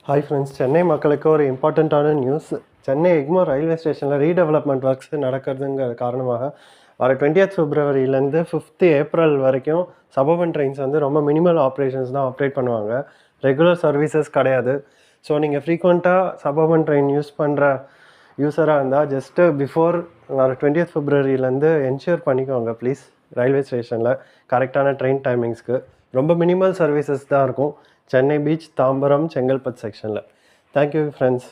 Hi friends, Chennai மக்களுக்கு ஒரு இம்பார்ட்டண்ட்டான நியூஸ். சென்னை எக்மோர் ரயில்வே ஸ்டேஷனில் ரீடெவலப்மெண்ட் ஒர்க்ஸ் நடக்கிறதுங்கிற காரணமாக வர 20th February April வரைக்கும் சபர்பன் ட்ரெயின்ஸ் வந்து ரொம்ப மினிமல் ஆப்ரேஷன்ஸ் தான் ஆப்ரேட் பண்ணுவாங்க. ரெகுலர் சர்வீசஸ் கிடையாது. ஸோ நீங்கள் ஃப்ரீக்வெண்ட்டாக சபர்பன் ட்ரெயின் யூஸ் பண்ணுற யூஸராக இருந்தால் ஜஸ்ட்டு பிஃபோர் வர 20th February என்ஷூர் பண்ணிக்கோங்க ப்ளீஸ். ரயில்வே ஸ்டேஷனில் கரெக்டான ட்ரெயின் டைமிங்ஸ்க்கு ரொம்ப மினிமல் சர்வீசஸ் தான் இருக்கும். சென்னை பீச், தாம்பரம், செங்கல்பட்டு செக்ஷனில். Thank you friends.